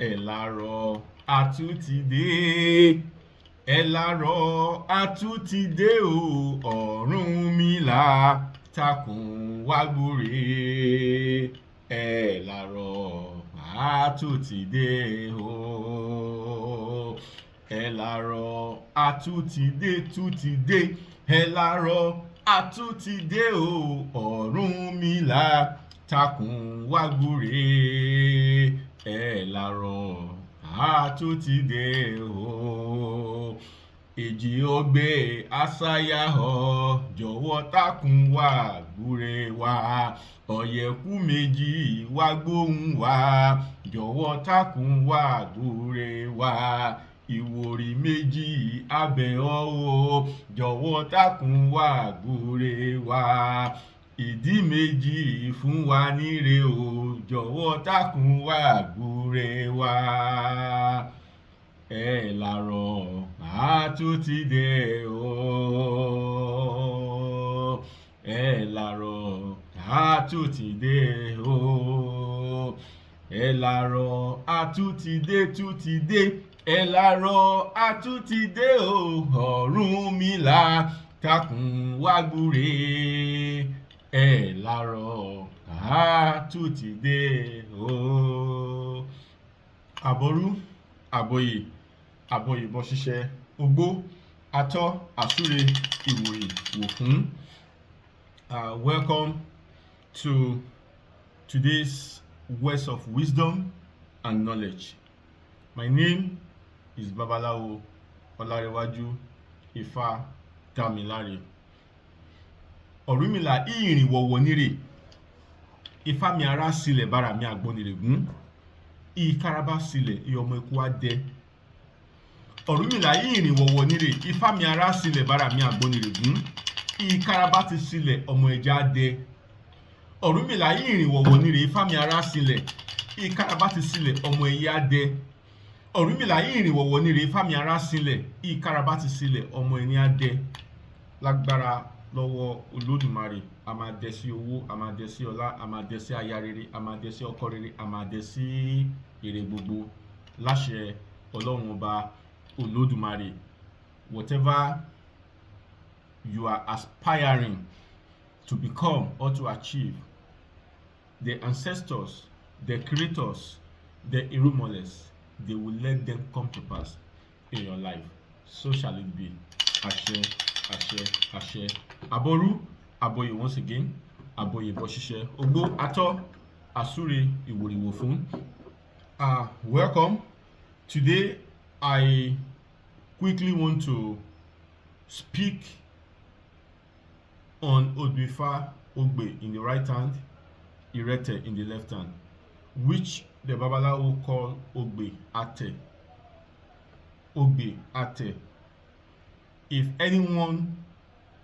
ẹ lárọ̀ àtúntìdé ẹ lárọ̀ àtúntìdé o Ọ̀rúnmìlà takùn wá gbúre ẹ lárọ̀ àtúntìdé o ẹ lárọ̀ àtúntìdé túntìdé ẹ lárọ̀ àtúntìdé o Ọ̀rúnmìlà takùn wá gbúre ẹ lárọ̀ àtúntìdé o èjì Ogbe àsáyà ọ jọ̀wọ́ takùn wá gbúre wá ọ̀yẹ̀kú méjì wá gbóhùn wá jọ̀wọ́ takùn wá gbúre wá ìwòrì méjì abẹ̀ ọ́ o jọ̀wọ́ takùn wá gbúre wá ìdí méjì fún wa níre o jọ̀wọ́ takùn wá gbúre wá ẹ lárọ̀ àtúntìdé o ẹ lárọ̀ àtúntìdé o ẹ lárọ̀ àtúntìdé túntìdé ẹ lárọ̀ àtúntìdé o Ọ̀rúnmìlà takùn wá gbúre ẹ lárọ̀ àtúntìdé o. àbọrú àbọyè àbọyèbọ ṣíṣẹ ogbó atọ́ àsúre ìwòyè wòfún. Welcome to today's words of wisdom and knowledge. My name is Babalawo Ọlárẹ̀wájú Ifá Dámiláre. Ọ̀rúnmìlà ìrìn wọ̀wọ̀ nírè Ifá mi ará sílẹ̀ bára mi àgbọnìrègún ìkarabá sílẹ̀ ìyọmọ ikú adẹ. Ọ̀rúnmìlà ìrìn wọ̀wọ̀ nírè Ifá mi ará sílẹ̀ bára mi àgbọnìrègún ìkarabá ti sílẹ̀ ọmọ ẹja adẹ. Ọ̀rúnmìlà ìrìn wọ̀wọ̀ nírè Ifá mi ará sílẹ̀ ìkarabá ti sílẹ̀ ọmọ ẹyẹ adẹ. Ọ̀rúnmìlà ìrìn wọ̀wọ̀ nírè Ifá mi ará sílẹ̀ ìkarabá ti sílẹ̀ ọmọ ẹni adẹ. Lágbára lọ́wọ́ Olódùmarè a máa dẹ sí owó, a máa dẹ sí ọlá, a máa dẹ sí aya rere, a máa dẹ sí ọkọ rere, a máa dẹ sí èrè gbogbo láṣẹ Ọlọ́run ọba Olódùmarè. Whatever you are aspiring to become or to achieve, the ancestors, the creators, the irúnmọlẹ̀, they will let them come to pass in your life. So shall it be. Àṣẹ, àṣẹ, àṣẹ. Àbọrú àbọyè once again àbọyèbọ ṣíṣẹ ogbó atọ́ àsúre ìwòrì wòfún. Welcome. Today I quickly want to speak on Odwifa Ogbe in the right hand, Irete in the left hand, which the Babalawo call Ogbe Ate. Ogbe Ate. If anyone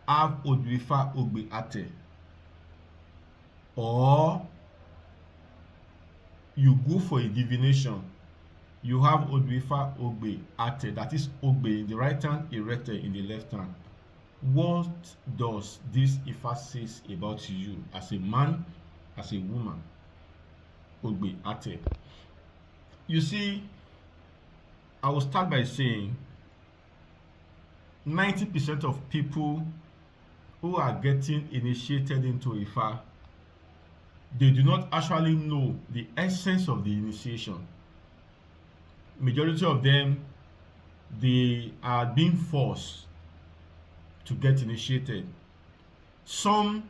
have Odwifa Ogbe Ate, or you go for a divination, you have Odwifa Ogbe Ate, that is Ogbe in the right hand, Irete in the left hand. What does this Ifa says about you as a man, as a woman? Ogbe Ate. You see, I will start by saying 90% of people who are getting initiated into Ifa, they do not actually know the essence of the initiation. Majority of them, they are being forced to get initiated. Some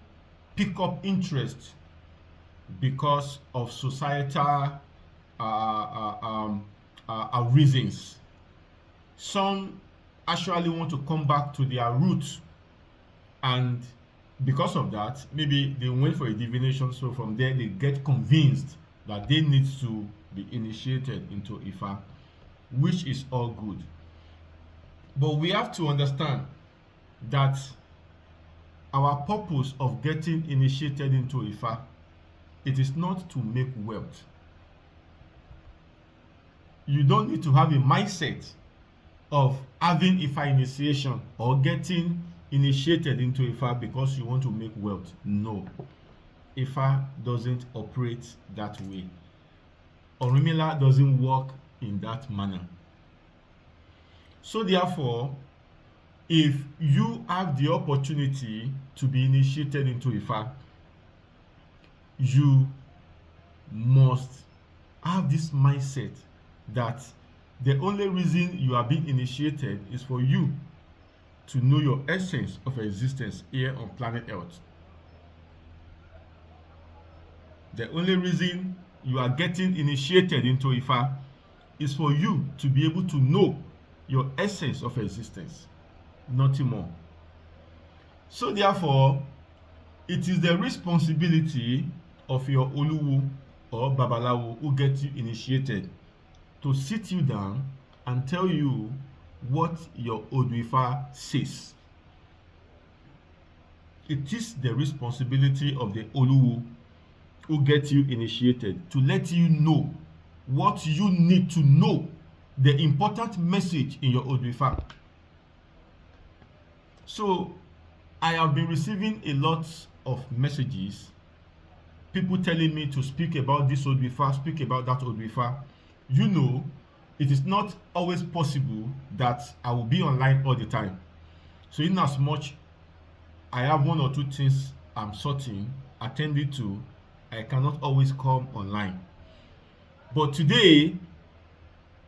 pick up interest because of societal reasons. Some actually want to come back to their roots, and because of that, maybe they went for a divination, so from there they get convinced that they need to be initiated into Ifa, which is all good. But we have to understand that our purpose of getting initiated into Ifa, it is not to make wealth. You don't need to have a mindset of having Ifa initiation or getting initiated into Ifa because you want to make wealth. No, Ifa doesn't operate that way. Orunmila doesn't work in that manner. So therefore, if you have the opportunity to be initiated into Ifa, you must have this mindset that the only reason you are being initiated is for you to know your essence of existence here on planet Earth. The only reason you are getting initiated into Ifa is for you to be able to know your essence of existence, nothing more. So therefore, it is the responsibility of your Oluwo or Babalawo who gets you initiated to sit you down and tell you what your Oduifa says. It is the responsibility of the Oluwo who gets you initiated to let you know what you need to know, the important message in your Oduifa. So I have been receiving a lot of messages, people telling me to speak about this Oduifa, speak about that Oduifa. You know, it is not always possible that I will be online all the time. So in as much I have one or two things I'm sorting, attending to, I cannot always come online. But today,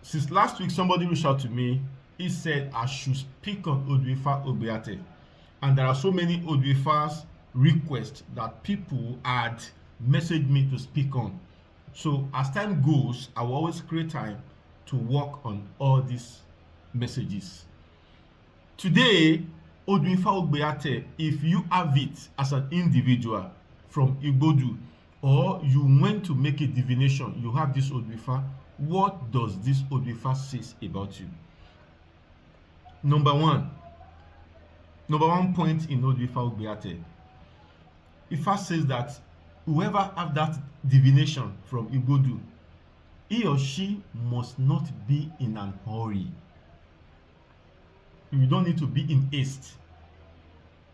since last week, somebody reached out to me. He said I should speak on Oduifa Ogbe. And there are so many Oduifas requests that people had messaged me to speak on. So as time goes, I will always create time to work on all these messages. Today, Oduifa Ogbe, if you have it as an individual from Igbodu, or you went to make a divination, you have this Oduifa, what does this Oduifa say about you? Number one point in Oduifa Ogbe, Ifa says that whoever have that divination from Igbodu, he or she must not be in an hurry. You don't need to be in haste.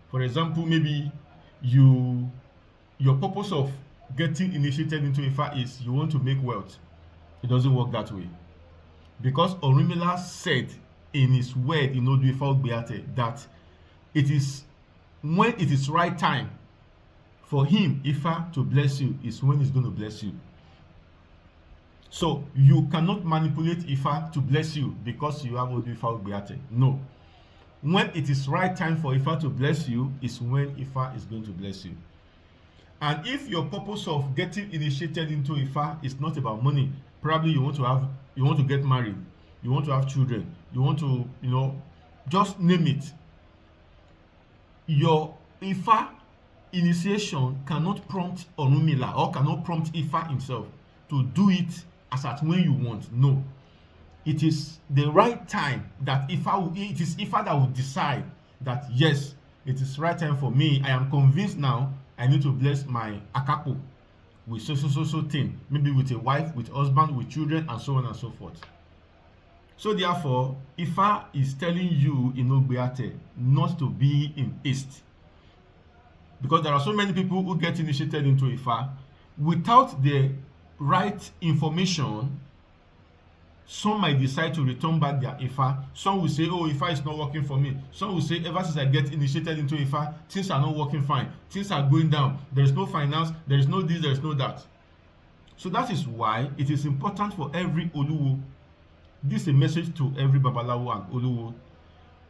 For example, maybe your purpose of getting initiated into Ifa is you want to make wealth. It doesn't work that way. Because Orunmila said in his word in Oduifa Ogbe that it is when it is right time for him, Ifa, to bless you, is when he's going to bless you. So you cannot manipulate Ifa to bless you because you have Oduifa Ogbe. No. When it is right time for Ifa to bless you is when Ifa is going to bless you. And if your purpose of getting initiated into Ifa is not about money, probably you want to get married, you want to have children, you want to, just name it. Your Ifa initiation cannot prompt Orunmila or cannot prompt Ifa himself to do it as at when you want. No. It is the right time that it is Ifa that will decide that yes, it is right time for me. I am convinced now I need to bless my Akapo with so thing, maybe with a wife, with husband, with children, and so on and so forth. So therefore, Ifa is telling you in Ogbe not to be in haste. Because there are so many people who get initiated into Ifa without the right information. Some might decide to return back their Ifa. Some will say, oh, Ifa is not working for me. Some will say, ever since I get initiated into Ifa, things are not working fine. Things are going down. There is no finance. There is no this. There is no that. So that is why it is important for every Oluwo. This is a message to every Babalawo and Oluwo.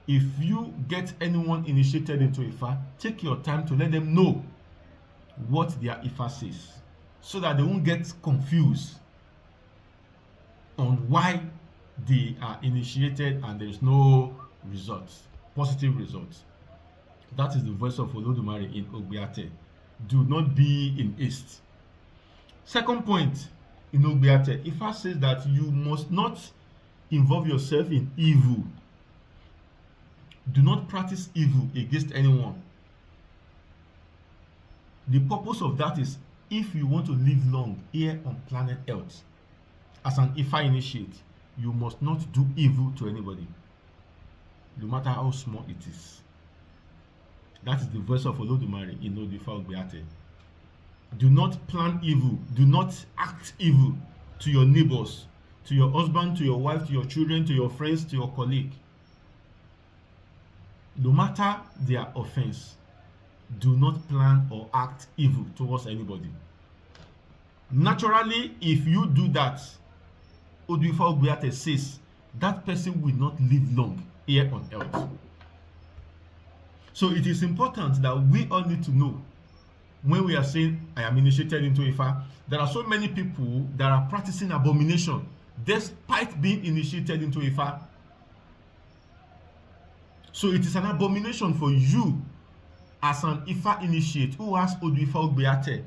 If you get anyone initiated into Ifa, take your time to let them know what their Ifa says, so that they won't get confused on why they are initiated and there is no results, positive results. That is the voice of Olodumare in Ogbe. Do not be in haste. Second point in Ogbe, Ifa says that you must not involve yourself in evil. Do not practice evil against anyone. The purpose of that is if you want to live long here on planet Earth, as an Ifa initiate, you must not do evil to anybody, no matter how small it is. That is the voice of Olodumare in Oduifa Ogbe. Do not plan evil. Do not act evil to your neighbors, to your husband, to your wife, to your children, to your friends, to your colleague. No matter their offense, do not plan or act evil towards anybody. Naturally, if you do that, Oduifa Ogbe says that person will not live long here on earth. So it is important that we all need to know when we are saying I am initiated into Ifa, there are so many people that are practicing abomination despite being initiated into Ifa. So it is an abomination for you as an Ifa initiate who has Oduifa Ogbe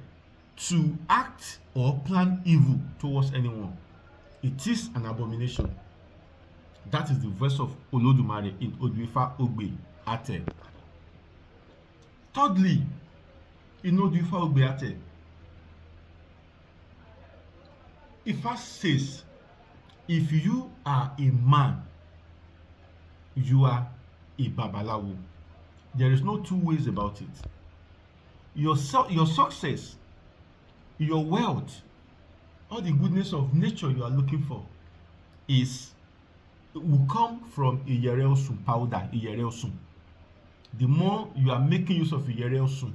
to act or plan evil towards anyone. It is an abomination. That is the verse of Olodumare in Oduifa Ogbe Ate. Thirdly, in Oduifa Ogbe Ate, Ifa says, if you are a man, you are a babalawo. There is no two ways about it. Your success, your wealth, all the goodness of nature you are looking for will come from Iyere Osun powder, Iyere Osun. The more you are making use of Iyere Osun,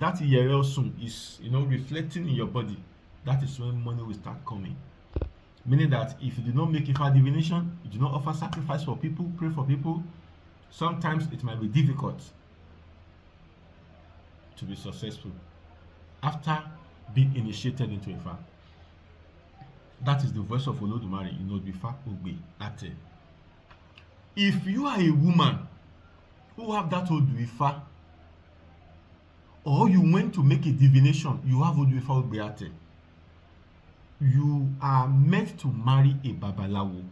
that Iyere Osun is reflecting in your body. That is when money will start coming. Meaning that if you do not make Ifa divination, you do not offer sacrifice for people, pray for people, sometimes it might be difficult to be successful after being initiated into Ifa. That is the voice of Olodumare in Oduifa Ogbe Ate. If you are a woman who have that Oduifa, or you went to make a divination, you have Oduifa Ogbe Ate, you are meant to marry a babalawo.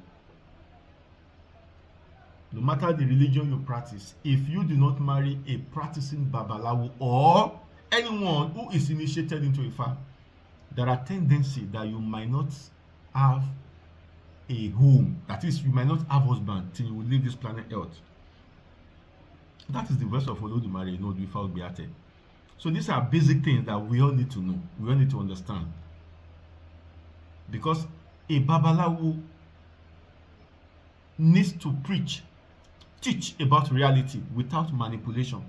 No matter the religion you practice, if you do not marry a practicing babalawo or anyone who is initiated into Ifa, there are tendencies that you might not have a home. That is, you might not have husband till you will leave this planet Earth. That is the verse of Olodumare in Oduifa Ogbe Ate. So these are basic things that we all need to know. We all need to understand. Because a babalawo needs to teach about reality without manipulation.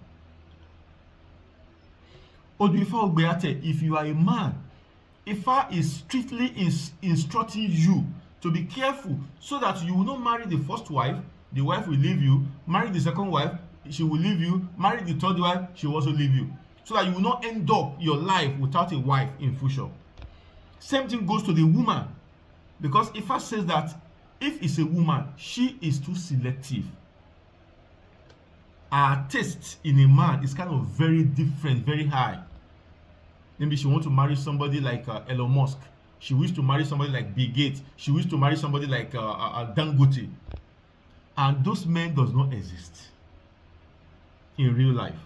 Oduifa Ogbe Ate, if you are a man, Ifa is strictly instructing you to be careful so that you will not marry the first wife, the wife will leave you, marry the second wife, she will leave you, marry the third wife, she will also leave you. So that you will not end up your life without a wife in future. Same thing goes to the woman. Because Ifa says that if it's a woman, she is too selective. Her taste in a man is kind of very different, very high. Maybe she wants to marry somebody like Elon Musk. She wishes to marry somebody like Bill Gates. She wishes to marry somebody like Dangote. And those men does not exist in real life.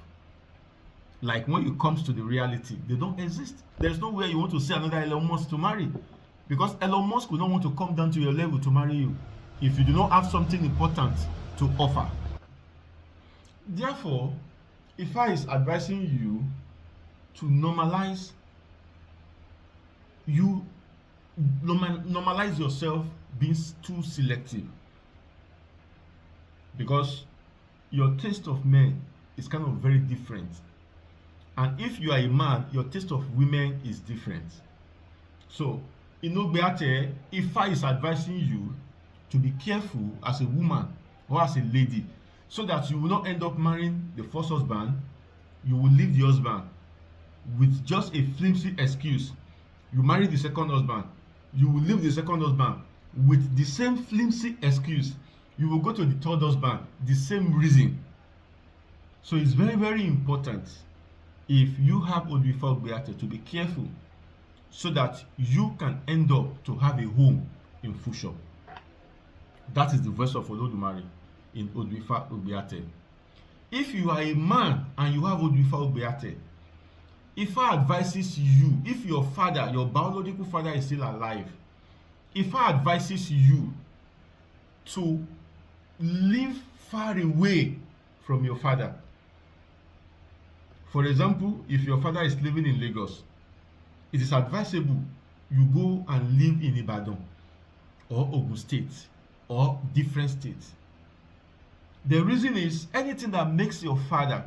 Like when it comes to the reality, they don't exist. There's no way you want to see another Elon Musk to marry. Because Elon Musk will not want to come down to your level to marry you if you do not have something important to offer. Therefore, Ifa is advising you to normalize yourself being too selective, because your taste of men is kind of very different, and if you are a man, your taste of women is different. So in Ogbe Ate, Ifa is advising you to be careful as a woman or as a lady, so that you will not end up marrying the first husband, you will leave the husband with just a flimsy excuse. You marry the second husband, you will leave the second husband with the same flimsy excuse. You will go to the third husband, the same reason. So it's very, very important, if you have Oduifa Ogbe Ate, to be careful so that you can end up to have a home in future. That is the verse of Olodumare in Oduifa Ogbe Ate. If you are a man and you have Oduifa Ogbe Ate, Ifa advises you, if your father, your biological father is still alive, Ifa advises you to live far away from your father. For example, if your father is living in Lagos, it is advisable you go and live in Ibadan or Ogun State or different states. The reason is anything that makes your father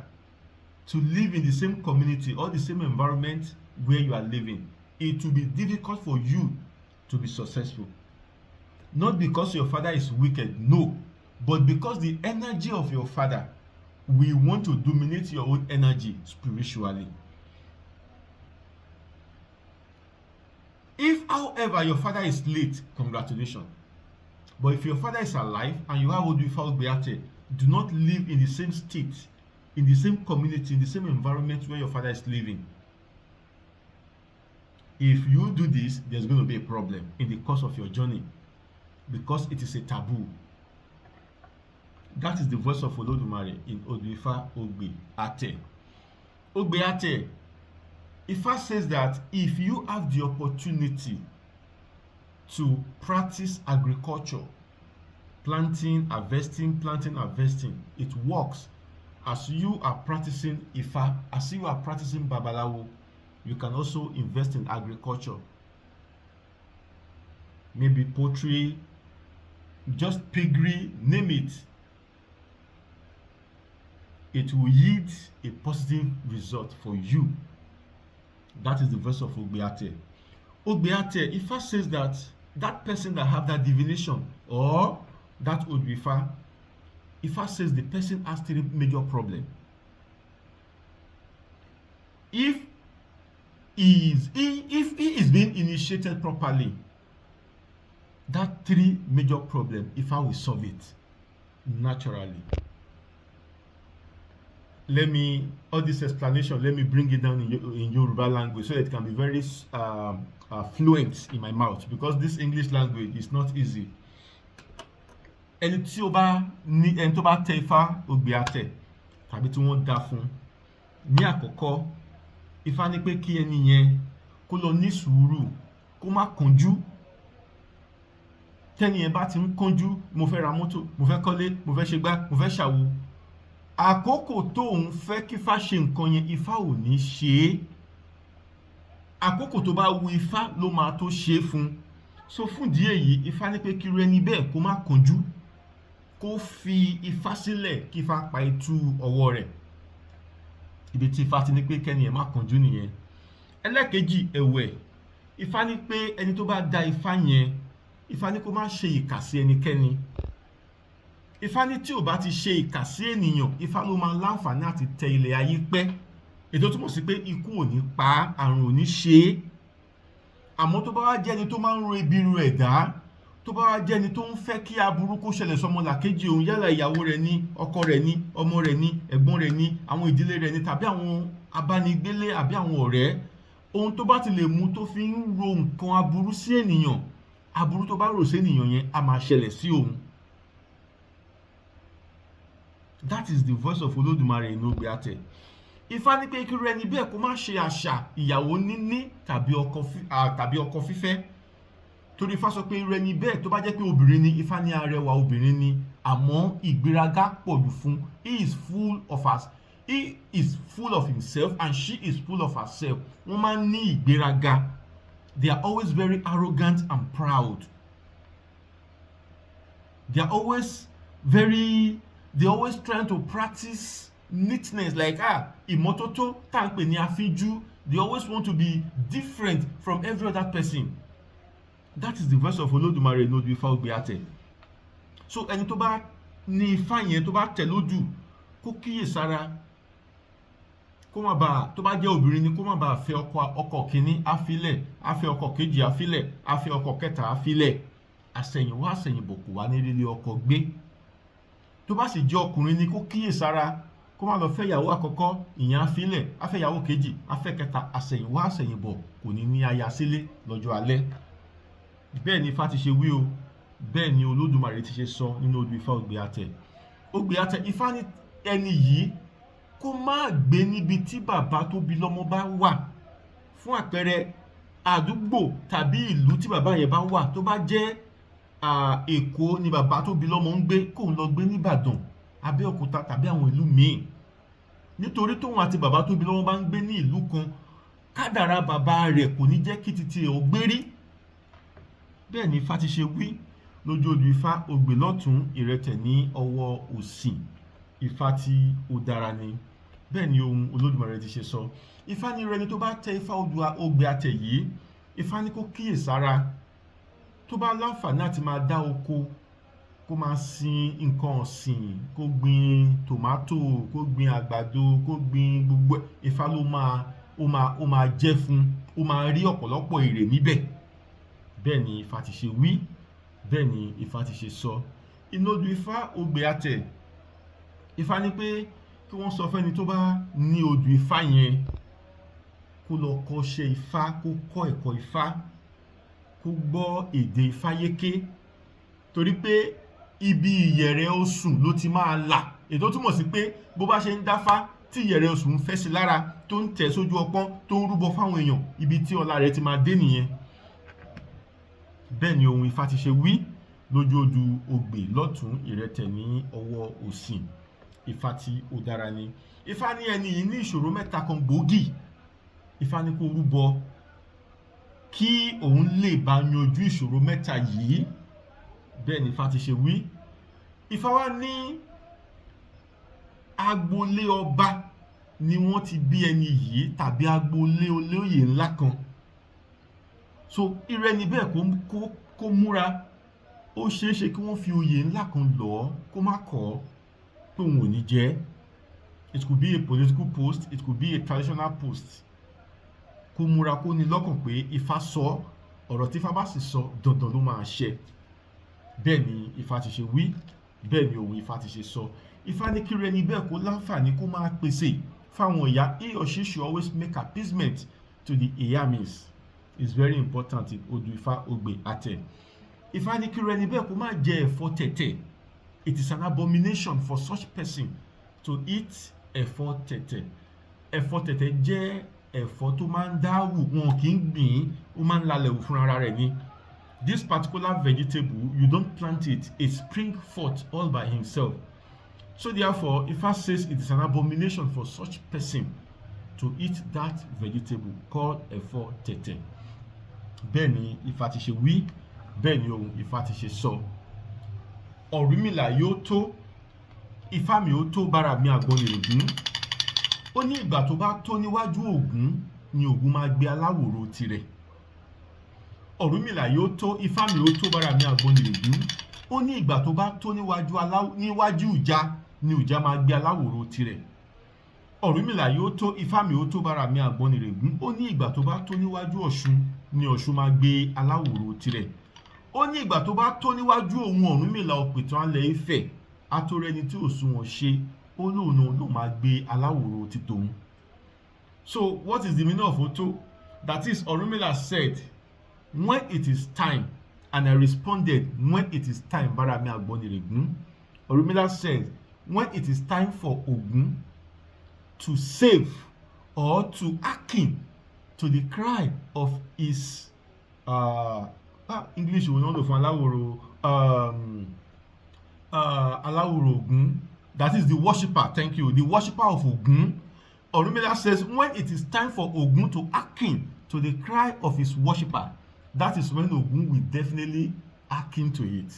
to live in the same community or the same environment where you are living, it will be difficult for you to be successful. Not because your father is wicked, no, but because the energy of your father will want to dominate your own energy spiritually. If, however, your father is late, congratulations. But if your father is alive and you have Ogbe, do not live in the same state, in the same community, in the same environment where your father is living. If you do this, there's going to be a problem in the course of your journey because it is a taboo. That is the voice of Olodumare in Oduifa Ogbe Ate. Ogbe Ate, Ifa says that if you have the opportunity to practice agriculture, planting, harvesting, it works. As you are practicing Ifa, as you are practicing Babalawo, you can also invest in agriculture. Maybe poultry, just piggery, name it. It will yield a positive result for you. That is the verse of Ogbe Ate. Ogbe Ate, Ifa says that that person that have that divination or that Oduifa, Ifa says the person has three major problems. If he is being initiated properly, that three major problems, Ifa will solve it naturally. All this explanation, let me bring it down in Yoruba language so that it can be very fluent in my mouth, because this English language is not easy. Ẹni tí ó bá tẹ Ifá Ogbe Ate tàbí tí wọ́n dá fún ní àkọ́kọ́, Ifá ní pé kí ẹni yẹn kó lọ ní sùúrù, kó má kánjú. Tẹ́ni yẹn bá ti ń kánjú, mo fẹ́ ra mọ́tò, mo fẹ́ kọ́lé, mo fẹ́ ṣe gbá, mo fẹ́ ṣàwo, àkókò tó ń fẹ́ kí Ifá ṣe nǹkan yẹn, Ifá ò ní ṣe é. Àkókò tó bá wu Ifá ló máa tó ṣe é fún. So fún ìdí èyí, Ifá ní pé kí irú ẹni bẹ́ẹ̀ kó má kánjú, kó fi Ifá sílẹ̀ kí Ifá pa itú ọwọ́ rẹ̀. Ibi tí Ifá ti ní pé kẹ́ni ẹ̀ má kánjú nìyẹn. Ẹlẹ́kejì ẹ̀wẹ̀, Ifá ní pé ẹni tó bá dá Ifá yẹn, Ifá ní kó má ṣe ìkà sí ẹnikẹ́ni. Ifá ní tí ò bá ti ṣe ìkà sí ènìyàn, Ifá ló máa láǹfààní àti tẹ ilẹ̀ ayé pẹ́. Ètò túmọ̀ sí pé ikú ò ní pa á, àrùn ò ní ṣe é. Àmọ́ tó bá wá jẹ́ ẹni tó máa ń ro ibi ru ẹ̀dá, tó bá wá jẹ́ ẹni tó ń fẹ́ kí aburú kó ṣẹlẹ̀ sọmọlàkejì òun, yálà ìyàwó rẹ̀ ní, ọkọ rẹ̀ ní, ọmọ rẹ̀ ní, ẹ̀gbọ́n rẹ̀ ní, àwọn ìdílé rẹ̀ ní, tàbí àwọn abánigbélé àbí àwọn ọ̀rẹ́, ohun tó bá ti lè mú tó fi ń ro nǹkan aburú sí ènìyàn, aburú tó bá rò sí ènìyàn yẹn á máa ṣẹlẹ̀ sí òun. That is the voice of Olodumare in Ogbe Ate. Ifá ní pé kí irú ẹni bẹ́ẹ̀ kó má ṣe àṣà ìyàwó níní tàbí ọkọ fífẹ́. Torí Ifá sọ pé irú ẹni bẹ́ẹ̀ tó bá jẹ́ pé obìnrin ni, Ifá ní arẹwà obìnrin ni, àmọ́ ìgbéraga pọ̀jù fún. He is full of himself and she is full of herself. Wọ́n máa ń ní ìgbéraga. They are always very arrogant and proud. They are always trying to practice neatness, like ìmọ́tótó tá ń pè ní àfínjú. They always want to be different from every other person. That is the voice of Olodumare in Oduifa Ogbe Ate. So ẹni tó bá ní Ifá yẹn, tó bá tẹ̀ lójú, kó kíyèsára, kó má bàa, tó bá jẹ́ obìnrin ni, kó má bàa fẹ́ ọkọ kìíní àfilẹ̀, á fẹ́ ọkọ kejì àfilẹ̀, á fẹ́ ọkọ kẹta àfilẹ̀. Àsẹ̀yìnwá àsẹ̀yìnbọ̀ kò wá ní lílé ọkọ gbé. Tó bá sì jẹ́ ọkùnrin ni, kó kíyèsára, kó má lọ fẹ́ ìyàwó àkọ́kọ́, ìyẹn àfilẹ̀, á fẹ́ ìyàwó kejì, á fẹ́ kẹta. Àsẹ̀yìnwá àsẹ̀yìnbọ̀ kò ní aya sílé lọ́jọ́ alẹ́. Bẹ́ẹ̀ ni Ifá ti ṣe wí o, bẹ́ẹ̀ ni Olódùmarè ti ṣe sọ nínú Oduifa Ogbe Ate. Ogbe Ate, Ifá ní ẹni yìí kó má gbé níbi tí bàbá tó bí lọ́mọ bá wà. Fún àpẹẹrẹ, àdúgbò tàbí ìlú tí bàbá yẹn bá wà, tó bá jẹ́ Èkó ni bàbá tó bí lọ́mọ ń gbé, kóun lọ gbé ní Ìbàdàn, Abẹ́òkúta tàbí àwọn ìlú míì. Nítorí tóun àti bàbá tó bí lọ́mọ bá ń gbé ní ìlú kan, kádàrá bàbá rẹ̀ kò ní jẹ́ kí titi ẹ̀ ó gbérí. bẹ́ẹ̀ ni Ifá ti ṣe wí lójú odù Ifá Ogbe lọ́tún Irete ní ọwọ́ òsì. Ifá tí ó dára ni, bẹ́ẹ̀ ni ohun Olódùmarè ti ṣe sọ. Ifá ní ẹni tó bá tẹ Ifá Ogbe àtẹ yìí, Ifá ní kó kíyèsára, tó bá láǹfààní àti máa dá oko, kó máa sin nǹkan ọ̀sìn, kó gbin tòmátò, kó gbin àgbàdo, kó gbin gbogbo ẹ̀, Ifá ló máa jẹ́ fún, ó máa rí ọ̀pọ̀lọpọ̀ èrè níbẹ̀. Bẹ́ẹ̀ ni Ifá ti ṣe wí, bẹ́ẹ̀ ni Ifá ti ṣe sọ. Inú odù Ifá Ogbe àtẹ, Ifá ní pé kí wọ́n sọ fẹ́ni tó bá ní odù Ifá yẹn kó lọ kọ́ṣẹ́ Ifá, kó kọ́ ẹ̀kọ́ Ifá, kó gbọ́ èdè Ifá yéké, torí pé ibi ìyẹ̀rẹ̀ osùn ló ti máa là. Èyí tó túmọ̀ sí pé bó bá ṣe ń dáfá tí ìyẹ̀rẹ̀ osùn ń fẹ́ sí lára, tó ń tẹ̀ sójú ọpọ́n, tó ń rúbọ fáwọn èèyàn, ibi tí ọlá rẹ̀ ti máa dé nìyẹn. Bẹ́ẹ̀ ni ohun Ifá ti ṣe wí lójú odù Ogbe lọ́tún Irete ní ọwọ́ òsì. Ifá tí ó dára ni. Ifá ní ẹni yìí ní ìṣòro mẹ́ta kan gbòógì. Ifá ní kó rúbọ kí òun lè bá yanjú ìṣòro mẹ́ta yìí. Bẹ́ẹ̀ ni Ifá ti ṣe wí. Ifá wá ní agboolé ọba ni wọ́n ti bí ẹni yìí, tàbí agboolé olóyè ńlá kan. So irú ẹni bẹ́ẹ̀ kó múra, ó ṣeéṣe kí wọ́n fi oyè ńlá kan lọ̀ ọ́, kó má kọ̀ ọ́ pé òun ò ní jẹ́. It could be a political post, it could be a traditional post. Kó múra, kó ní lọ́kàn pé Ifá sọ, ọ̀rọ̀ tí Ifá bá sì sọ dandan ló máa ṣẹ. Bẹ́ẹ̀ ni Ifá ti ṣe wí, bẹ́ẹ̀ ni ohun Ifá ti ṣe sọ. Ifá ní kí irú ẹni bẹ́ẹ̀ kó láǹfààní kó máa pèsè fáwọn ìyá. He or she should always make appeasement to the Iyamis. It's very important in odù Ifá Ogbe àtẹ. Ifá ní kí irú ẹni bẹ́ẹ̀ kó má jẹ ẹ̀fọ́ tẹ̀tẹ̀. It is an abomination for such person to eat ẹ̀fọ́ tẹ̀tẹ̀. Ẹ̀fọ́ tẹ̀tẹ̀ jẹ́ ẹ̀fọ́ tó máa ń dáwù, wọn kì í gbìn, ó máa ń lalẹ̀ wù fún ara rẹ̀ ni. This particular vegetable, you don't plant it, it spring forth all by himself. So therefore, Ifá says it is an abomination for such person to eat that vegetable called ẹ̀fọ́ tẹ̀tẹ̀. Bẹ́ẹ̀ ni Ifá ti ṣe wí, bẹ́ẹ̀ ni ohun Ifá ti ṣe sọ. Ọ̀rúnmìlà yóò tó, Ifá mi ó tó bára mi àgbọnnìrègún. Ó ní ìgbà tó bá tó níwájú Ògún ni Ògún máa gbé aláwòrò tirẹ̀. Ọ̀rúnmìlà yóò tó, Ifá mi ó tó bára mi àgbọnnìrègún. Ó ní ìgbà tó bá tó níwájú Ìjà ni Ìjà máa gbé aláwòrò tirẹ̀. Ọ̀rúnmìlà yóò tó, Ifá mi ó tó bára mi àgbọnnìrègún. Ó ní ìgbà tó bá tó níwájú Ọ̀ṣun ni Ọ̀ṣun máa gbé aláwòrò tirẹ̀. Ó ní ìgbà tó bá tó níwájú òun Ọ̀rúnmìlà Ọ̀pìtàn alẹ̀ Ifẹ̀, atorẹni tí ò sunwọ̀n ṣe, ó lóun náà máa gbé aláwòrò ti tòun. So what is the meaning of Oto? That is, Ọ̀rúnmìlà said, when it is time, and I responded, when it is time, bára mi àgbọnnìrègún. Ọ̀rúnmìlà said, when it is time for Ògún to save or to hearken to the cry of his English will not know for aláwòrò Ògún, that is the worshipper, thank you, the worshipper of Ògún. Ọ̀rúnmìlà says, when it is time for Ògún to hearken to the cry of his worshipper, that is when Ògún will definitely hearken to it.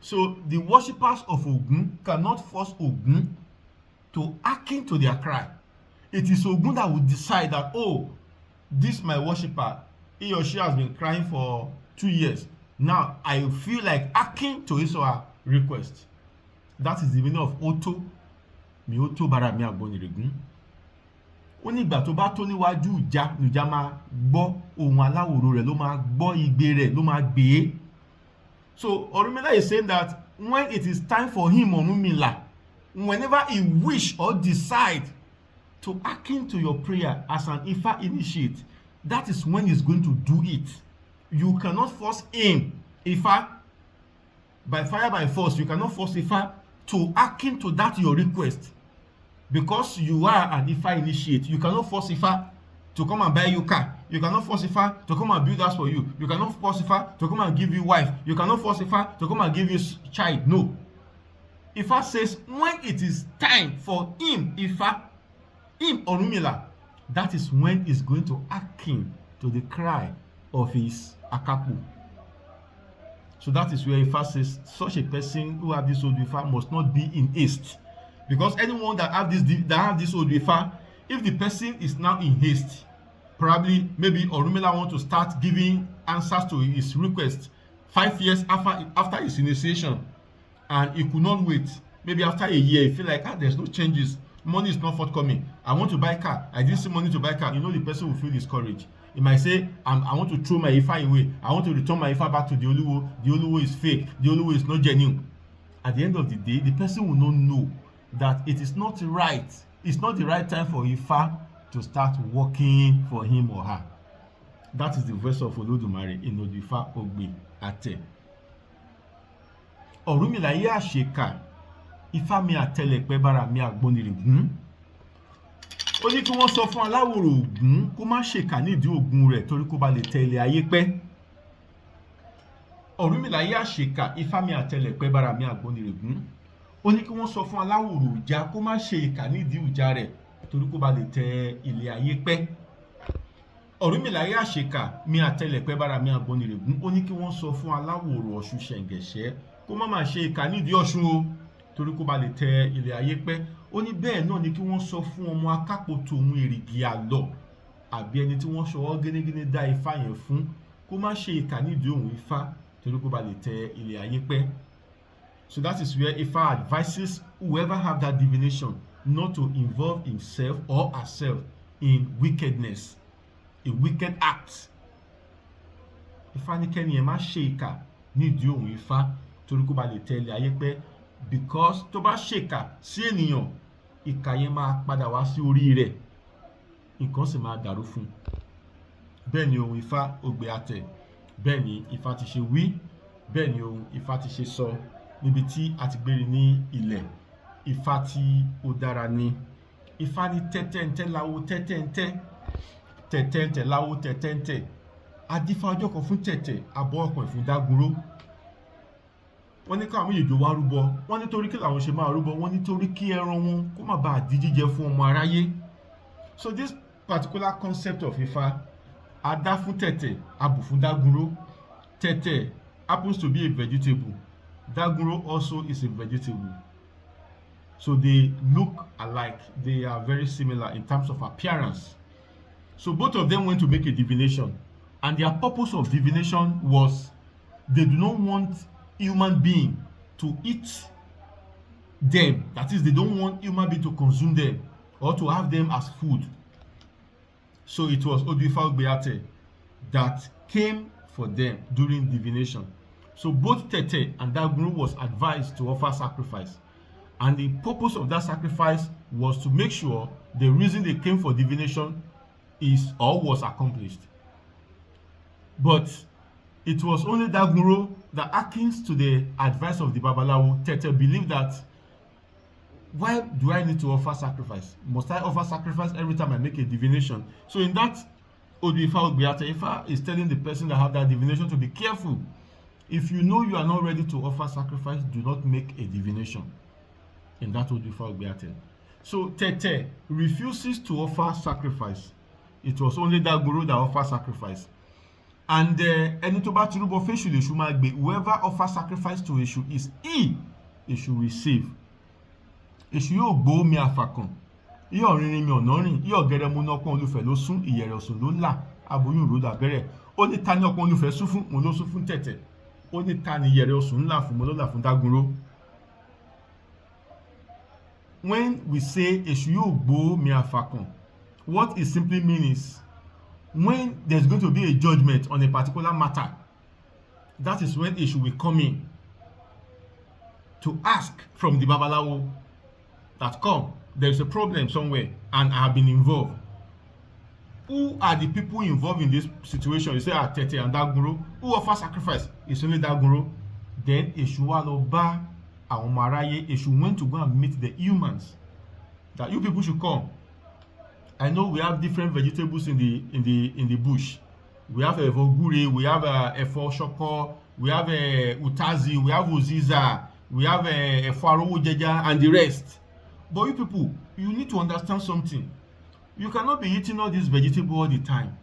So the worshippers of Ògún cannot force Ògún to hearken to their cry. It is Ògún that will decide that, oh, this my worshipper, he or she has been crying for 2 years. Now I feel like hearkening to his or her request. That is the meaning of Oto. Mi ó tó bára mi àgbọnnìrègún. Ó ní ìgbà tó bá tó níwájú Ìjà ni Ìjà máa gbọ́ ohùn aláwòrò rẹ̀, ló máa gbọ́ igbe rẹ̀, ló máa gbé e. So Ọ̀rúnmìlà is saying that when it is time for him, Ọ̀rúnmìlà, whenever he wish or decide to hearken to your prayer as an Ifá initiate, that is when he's going to do it. You cannot force him, Ifá, by fire by force. You cannot force Ifá to hearken to that your request, because you are an Ifá initiate. You cannot force Ifá to come and buy you car. You cannot force Ifá to come and build house for you. You cannot force Ifá to come and give you wife. You cannot force Ifá to come and give you child. No. Ifá says when it is time for him, Ifá, him Ọ̀rúnmìlà, that is when he's going to hearken to the cry of his Akapo. So that is where Ifa says such a person who have this Odu Ifa must not be in haste. Because anyone that have this Odu Ifa, if the person is now in haste, probably maybe Orunmila want to start giving answers to his request 5 years after his initiation, and he could not wait. Maybe after a year, he feel like there's no changes, money is not forthcoming. I want to buy car, I didn't see money to buy car. The person will feel discouraged. He might say, I want to throw my Ifa away. I want to return my Ifa back to the Oluwo. The Oluwo is fake. The Oluwo is not genuine. At the end of the day, the person will not know that it is not right. It's not the right time for Ifa to start working for him or her. That is the verse of Olodumare in Odu Ifa Ogbe Ate. Ọ̀rúnmìlà yé àṣekà, Ifá mi àtẹlẹ̀pẹ́ bára mi àgbọnnìrègún. Ó ní kí wọ́n sọ fún aláwòrò Ògún kó má ṣèkà nídìí ògùn rẹ̀ torí kó ba lè tẹ ilẹ̀ ayé pẹ́. Ọ̀rúnmìlà yé àṣekà, Ifá mi àtẹlẹ̀pẹ́ bára mi àgbọnnìrègún. Ó ní kí wọ́n sọ fún aláwòrò ìjà kó má ṣe ìkà nídìí ìjà rẹ̀ torí kó ba lè tẹ ilẹ̀ ayé pẹ́. Ọ̀rúnmìlà yé àṣekà, mi àtẹlẹ̀pẹ́ bára mi àgbọnnìrègún. Ó ní kí wọ́n sọ fún aláwòrò Ọ̀ṣun ṣẹ̀ǹgẹ̀ṣẹ́ kó má máa ṣe ìkà nídìí Ọ̀ṣun o torí kó ba lè tẹ ilẹ̀ ayé pẹ́. Ó ní bẹ́ẹ̀ náà ni kí wọ́n sọ fún ọmọ akápò tòun èrìgì àlọ́ àbí ẹni tí wọ́n ṣọwọ́ génégéné dá Ifá yẹn fún kó má ṣe ìkà nídìí òun Ifá torí kó ba lè tẹ ilẹ̀ ayé pẹ́. So that is where Ifa advises whoever have that divination not to involve himself or herself in wickedness, a wicked act. Ifá ní kẹ́ni ẹ má ṣe ìkà nídìí òun Ifá torí kó ba lè tẹ ilẹ̀ ayé pẹ́, because tó bá ṣèkà sí ènìyàn, ìkà yẹn máa padà wá sí orí rẹ̀, nǹkan sì máa dàrú fún un. Bẹ́ẹ̀ ni ohun Ifá Ogbe Ate, bẹ́ẹ̀ ni Ifá ti ṣe wí, bẹ́ẹ̀ ni ohun Ifá ti ṣe sọ níbi tí a ti gbére ní ilẹ̀. Ifá tí ó dára ni. Ifá ní tẹ́tẹ́ǹtẹ́ láwo tẹ́tẹ́ǹtẹ́, tẹ̀tẹ́ǹtẹ́ láwo tẹ́tẹ́ǹtẹ́. Adífá ọjọ́ kan fún tẹ̀tẹ̀, abọ́ ọkàn fún dágunró. Wọ́n ní káwọn méjèèjì wá rúbọ. Wọ́n nítorí kí làwọn ṣe máa rúbọ? Wọ́n nítorí kí ẹran wọn kó má bàa di jíjẹ fún ọmọ aráyé. So this particular concept of Ifá, adá fún tẹ̀tẹ̀, abù fún dágunró. Tẹ̀tẹ̀ happens to be a vegetable. Dagunro also is a vegetable. So they look alike. They are very similar in terms of appearance. So both of them went to make a divination. And their purpose of divination was they do not want human being to eat them. That is, they don't want human being to consume them or to have them as food. So it was Odu Ifa Ogbe Ate that came for them during divination. So both Tete and Dagunro was advised to offer sacrifice. And the purpose of that sacrifice was to make sure the reason they came for divination is or was accomplished. But it was only Dagunro that hearkens to the advice of the Babalawo. Tete believed that, why do I need to offer sacrifice? Must I offer sacrifice every time I make a divination? So in that, Odu Ifa Ogbe Ate, Ifa is telling the person that have that divination to be careful. If you know you are not ready to offer sacrifice, do not make a divination. In that Odu Ifa Ogbe Ate. So Tete refuses to offer sacrifice. It was only Dagunro that offered sacrifice. And ẹni tó bá ti rúbọ f'Èṣù l'Èṣù máa gbé. Whoever offers sacrifice to Èṣù is he Èṣù will save. Èṣù yóò gbó mi àfàkàn. Iye ọ̀rìnrìn mi ọ̀nà rìn. Iye ọ̀gẹ̀rẹ̀ mu ní ọpọ́n olùfẹ́ ló sún. Ìyẹ̀rẹ̀ ọ̀sùn ló là. Aboyún ìró dàbẹ́rẹ̀. Ó ní ta ni ọpọ́n olùfẹ́ sún fún? Mo ló sún fún Tẹ̀tẹ̀. Ó ní ta ni ìyẹ̀rẹ̀ ọ̀sùn ńlá fún? Mo ló là fún Dagunro. When we say Èṣù yóò gbó mi àfàkàn, what it simply means is when there's going to be a judgment on a particular matter, that is when Èṣù will come in to ask from the Babalawo that, come, there is a problem somewhere and I have been involved. Who are the people involved in this situation? You say Tete and Dagunro. Who offer sacrifice? It's only Dagunro. Then Èṣù wá lọ bá àwọn ọmọ aráyé. Èṣù went to go and meet the humans that you people should come. I know we have different vegetables in the bush. We have a vogure, we have a efo shoko, we have a utazi, we have uziza, we have a faro jeja, and the rest. But you people, you need to understand something. You cannot be eating all these vegetables all the time.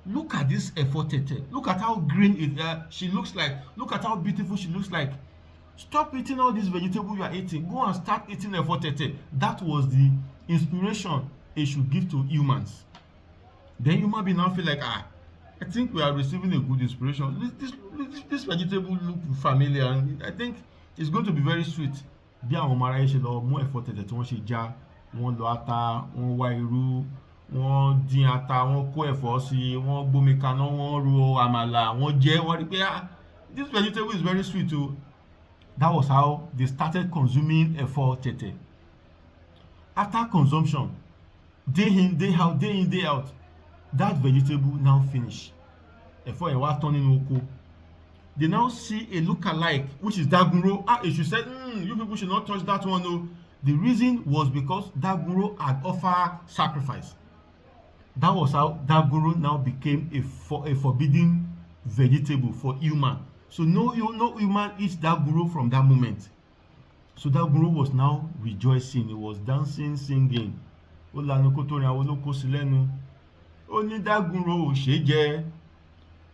Look at this effort tete. Look at how green she looks like. Look at how beautiful she looks like. Stop eating all these vegetables you are eating. Go and start eating effort tete. That was the inspiration it should give to humans. Then human being now feel like, I think we are receiving a good inspiration. This vegetable look familiar, and I think it's going to be very sweet. Bí àwọn ọmọ aráyé ṣe lọ mú ẹ̀fọ́ tẹ̀tẹ̀ tí wọ́n ṣe já, wọ́n lọ ata, wọ́n wá irú, wọ́n dín ata, wọ́n kó ẹ̀fọ́ sí i, wọ́n gbómi kaná, wọ́n ro àmàlà, wọ́n jẹ, wọ́n rí pé this vegetable is very sweet o. That was how they started consuming ẹ̀fọ́ tẹ̀tẹ̀. After consumption, day in, day out, that vegetable now finish. Ẹ̀fọ́ yẹn wá tán nínú oko. They now see a look-alike, which is dagunro. If you said, you people should not touch that one. No. The reason was because dagunro had offered sacrifice. That was how dagunro now became a forbidden vegetable for human. So no human eats dagunro from that moment. So dagunro was now rejoicing. It was dancing, singing. Ó lanu kó tó rin àwọn olóko sí lẹ́nu. Ó ní dagunro ò ṣe jẹ.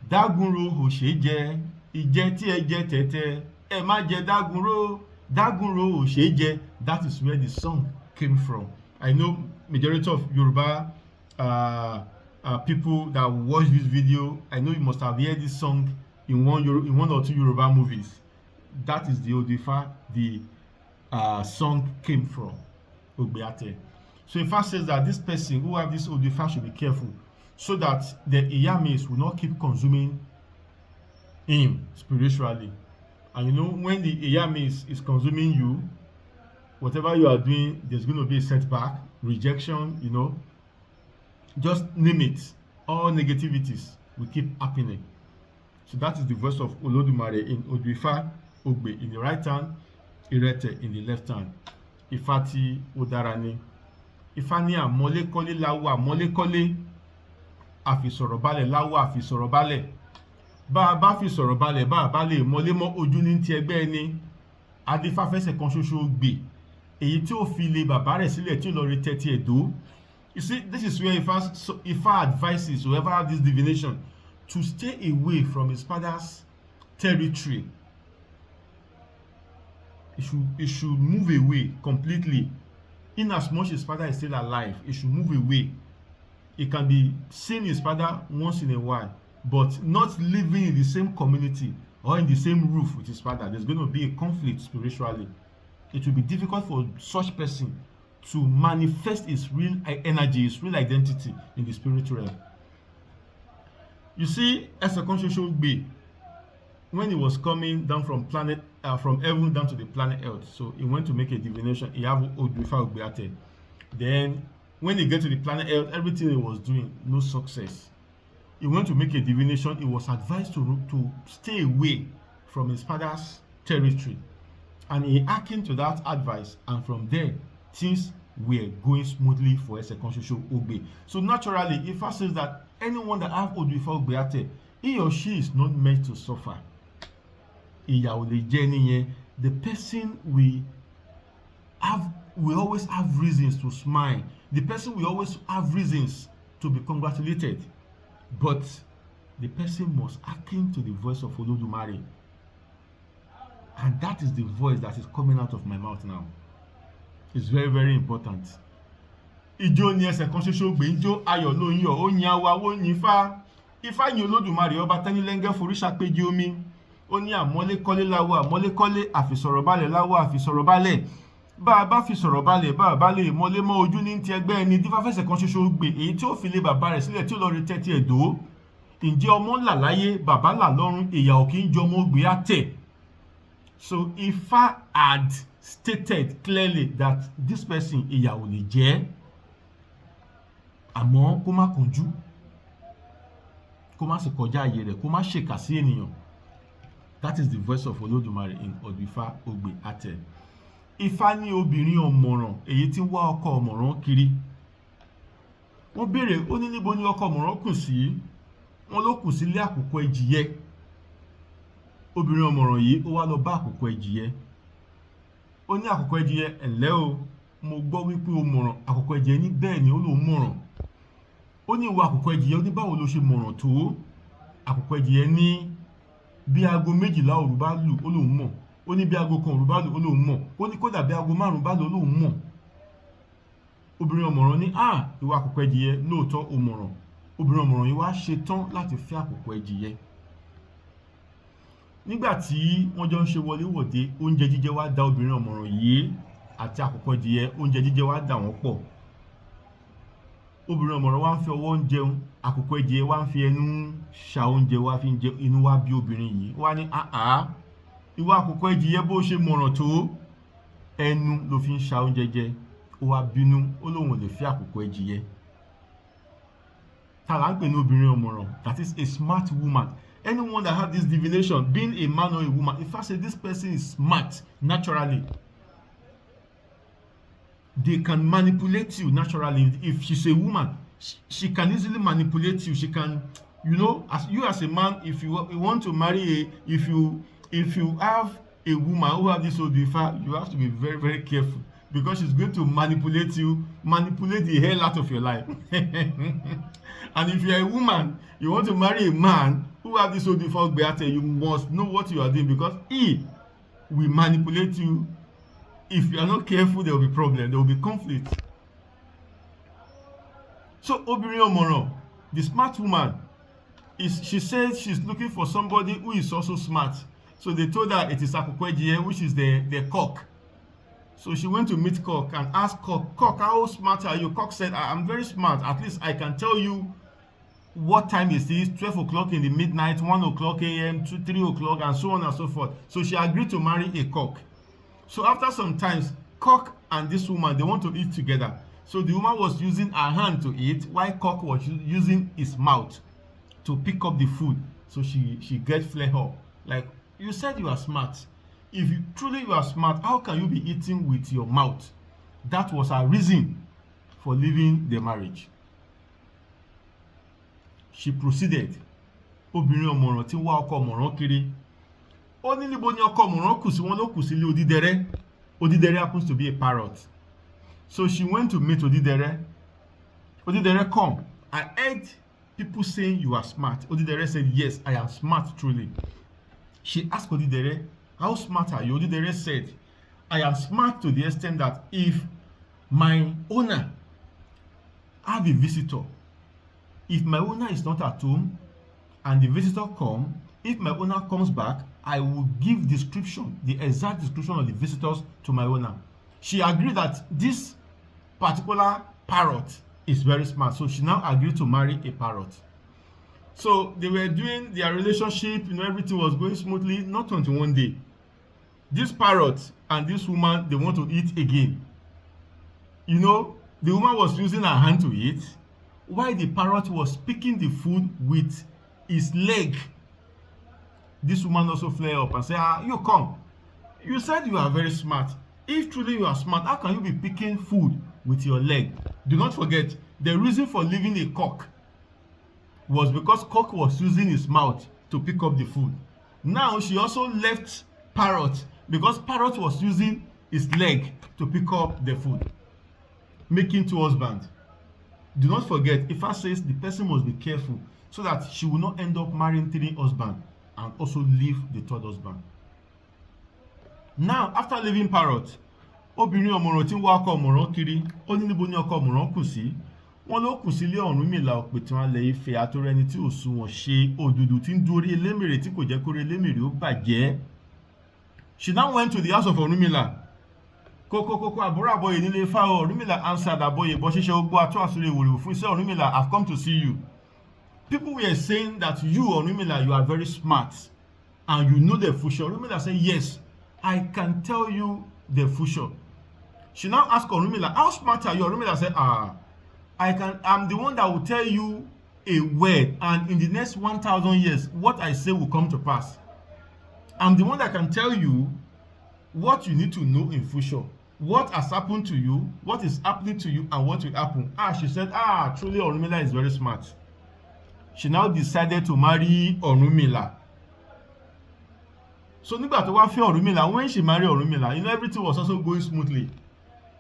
Dagunro ò ṣe jẹ. Ìjẹ tí ẹ jẹ tẹ̀tẹ̀, ẹ má jẹ dagunro. Dagunro ò ṣe jẹ. That is where the song came from. I know majority of Yoruba people that watch this video, I know you must have heard this song in one or two Yoruba movies. That is the Odifa the song came from. Ogbe. So Ifa says that this person who have this Odifa should be careful, so that the Iyamis will not keep consuming him spiritually. And you know, when the Iyamis is consuming you, whatever you are doing, there's going to be a setback, rejection, you know. Just name it. All negativities will keep happening. So that is the voice of Olodumare in Odifa Ogbe in the right hand, Irete in the left hand. Ifati Odarani. Ifani àmọ́lékọ́lé láwọ́ àmọ́lékọ́lé, àfìsọ̀rọ̀ balẹ̀ láwọ́ àfìsọ̀rọ̀ balẹ̀. Bá a bá fi sọ̀rọ̀ balẹ̀, bá a bá lè mọ́lé mọ́ ojú ní ti ẹgbẹ́ ẹni. Adífáfẹ́sẹ̀ kan ṣoṣo gbè. Èyí tí ó fi lé bàbá rẹ̀ sílẹ̀ tí ó lọ rí tẹ́tí ẹ̀dó. You see, this is where Ifa advises whoever have this divination to stay away from his father's territory. He should move away completely. In as much his father is still alive, he should move away. He can be seeing his father once in a while, but not living in the same community or in the same roof with his father. There's going to be a conflict spiritually. It will be difficult for such person to manifest his real energy, his real identity in the spiritual realm. You see, as a conscious Ogbe, when he was coming down from heaven down to the planet Earth, so he went to make a divination. He have Odifa Ogbeate. Then, when he get to the planet Earth, everything he was doing, no success. He went to make a divination. He was advised to stay away from his father's territory, and he hearkened to that advice. And from there, things were going smoothly for Esekonsoso Ogbe. So naturally, Ifa says that anyone that have Odifa Ogbeate, he or she is not meant to suffer. The person will always have reasons to smile. The person will always have reasons to be congratulated. But the person must hearken to the voice of Olodumare. And that is the voice that is coming out of my mouth now. It's very, very important. Ijo ni Esekonsoso Ogbe, ijo ayọ̀ ló ń yọ̀, ó yin awa, ó yin Ifá. Ifá yin Olódùmarè ọba tẹ́nilẹ́ngẹ́ foríṣà péjì omi. Ó ní àmọ́lékọ́lé láwọ́ àmọ́lékọ́lé, àfìsọ̀rọ̀balẹ̀ láwọ́ àfìsọ̀rọ̀balẹ̀. Bá a bá fi sọ̀rọ̀ balẹ̀, bá a bá lè mọ́lé mọ́ ojú ní ti ẹgbẹ́ ẹni. Dífáfẹ́sẹ̀ kan ṣoṣo Ogbe, èyí tí ó fi lé bàbá rẹ̀ sílẹ̀ tí ó lọ rí tẹ́tí ẹ̀dó. Ǹjẹ́ ọmọ là láyé, bàbá là lọ́run, ìyà ò kì í jọ ọmọ Ogbe á tẹ̀. So Ifa had stated clearly that this person ìyà ò lè jẹ́. Àmọ́ kó má kánjú, kó má sì kọjá ààyè rẹ̀, kó má ṣèkà sí ènìyàn. That is the voice of Olodumare in Odifa Ogbe Ate. Ifá ní obìnrin ọ̀mọ̀ràn, èyí tí ń wá ọkọ ọ̀mọ̀ràn kiri. Wọ́n béèrè, ó ní níbo ni ọkọ ọ̀mọ̀ràn kù sí? Wọ́n ló kù sí ilé àkùkọ ẹjìyẹ. Obìnrin ọ̀mọ̀ràn yìí ó wá lọ bá àkùkọ ẹjìyẹ. Ó ní àkùkọ ẹjìyẹ, ẹ̀lẹ́ o, mo gbọ́ wípé o mọ̀ràn. Àkùkọ ẹjìyẹ ní bẹ́ẹ̀ ni ó lóun mọ̀ràn. ó ní ìwọ àkùkọ ẹdìyẹ, ó ní báwo ló ṣe mọ̀ràn tó? Àkùkọ ẹdìyẹ ní bí aago 12 òru bá lù ó lóun mọ̀, ó ní bí aago 1 òru bá lù ó lóun mọ̀, ó ní kódà bí aago 5 bá lù ó lóun mọ̀. Obìnrin ọ̀mọ̀ràn ní ìwọ àkùkọ ẹdìyẹ lóòótọ́ o mọ̀ràn. Obìnrin ọ̀mọ̀ràn yìí wá ṣe tán láti fẹ́ àkùkọ ẹdìyẹ. Nígbà tí wọ́n jọ ń ṣe wọléwọ̀de, oúnjẹ jíjẹ wá dà obìnrin ọ̀mọ̀ràn yìí àti àkùkọ ẹdìyẹ, oúnjẹ jíjẹ wá dà wọ́n pọ̀. Obìnrin ọ̀mọ̀ràn wá ń fi ọwọ́ ń jẹun, àkùkọ ẹdìyẹ wá ń fi ẹnu ṣà oúnjẹ wá fi ń jẹ, inú wá bí obìnrin yìí. Wá ní ìwọ àkùkọ ẹdìyẹ bó ṣe mọ̀ràn tó, ẹnu ló fi ń ṣà oúnjẹ jẹ. Ó wá bínú, ó lóun ò lè fẹ́ àkùkọ ẹdìyẹ. Ta là ń pè ní obìnrin ọ̀mọ̀ràn? That is a smart woman. Anyone that have this divination, being a man or a woman, if I say this person is smart naturally, they can manipulate you naturally. If she's a woman, she can easily manipulate you. She can, as a man, if you want to marry if you have a woman who have this Odifa, you have to be very, very careful, because she's going to manipulate the hell out of your life. And if you're a woman, you want to marry a man who have this Odifa Ogbe, you must know what you are doing, because he will manipulate you. If you are not careful, there will be problem, there will be conflict. So obìnrin ọ̀mọ̀ràn, the smart woman, she said she's looking for somebody who is also smart. So they told her it is àkùkọ ẹdìyẹ, which is the cock. So she went to meet cock and asked cock, how smart are you? Cock said, I'm very smart. At least I can tell you what time it is, 12 o'clock in the midnight, 1 o'clock a.m., 3 o'clock, and so on and so forth. So she agreed to marry a cock. So after some time, cock and this woman, they want to eat together. So the woman was using her hand to eat, while cock was using his mouth to pick up the food. So she gets flare up. Like, you said you are smart. If you truly are smart, how can you be eating with your mouth? That was her reason for leaving the marriage. She proceeded. Obìnrin ọ̀mọ̀ràn tí wá ọkọ ọ̀mọ̀ràn kiri. Ó ní níbo ni ọkọ ọ̀mọ̀ràn kù sí, wọ́n ló kù sí ilé Odídẹrẹ́. Odídẹrẹ́ happens to be a parrot. So she went to meet Odídẹrẹ́. Odídẹrẹ́ come. I heard people saying you are smart. Odídẹrẹ́ said, yes, I am smart truly. She asked Odídẹrẹ́, how smart are you? Odídẹrẹ́ said, I am smart to the extent that if my owner have a visitor, if my owner is not at home and the visitor come, if my owner comes back, I will give the exact description of the visitors to my owner. She agreed that this particular parrot is very smart. So she now agreed to marry a parrot. So they were doing their relationship, everything was going smoothly, not until one day. This parrot and this woman, they want to eat again. The woman was using her hand to eat, while the parrot was picking the food with his leg. This woman also flared up and said, you come. You said you are very smart. If truly you are smart, how can you be picking food with your leg? Do not forget, the reason for leaving a cock was because cock was using his mouth to pick up the food. Now she also left parrot because parrot was using his leg to pick up the food, making two husbands. Do not forget, Ifa says the person must be careful so that she will not end up marrying 3 husbands and also leave the 3rd husband. Now, after leaving parrot, obìnrin ọ̀mọ̀ràn tí ń wá ọkọ ọ̀mọ̀ràn kiri, ó ní níbo ni ọkọ ọ̀mọ̀ràn kù sí. Wọ́n ló kù sí ilé Ọ̀rúnmìlà Ọ̀pẹ̀tàn alẹ̀ Ifẹ̀ àtọrẹni tí ò sunwọ̀n ṣe òdùdù tí ń dórí elémèrè tí kò jẹ́ kórí elémèrè ó bàjẹ́. She now went to the house of Ọ̀rúnmìlà. Kókókókó àbúrò àbọ̀yè nílé Ifá o. Ọ̀rúnmìlà answered àbọ̀yè bọ́ ṣíṣe ogbó atọ́ àsúrè ìwòrìwò fún iṣẹ́ Ọ̀rúnmìlà, I've come to see you. People were saying that you, Ọ̀rúnmìlà, you are very smart and you know the future. Ọ̀rúnmìlà said, yes, I can tell you the future. She now asked Ọ̀rúnmìlà, how smart are you? Ọ̀rúnmìlà said, I'm the one that will tell you a word, and in the next 1,000 years, what I say will come to pass. I'm the one that can tell you what you need to know in future, what has happened to you, what is happening to you, and what will happen. She said, truly Ọ̀rúnmìlà is very smart. She now decided to marry Ọ̀rúnmìlà. So nígbà tó wá fẹ́ Ọ̀rúnmìlà, when she married Ọ̀rúnmìlà, everything was also going smoothly.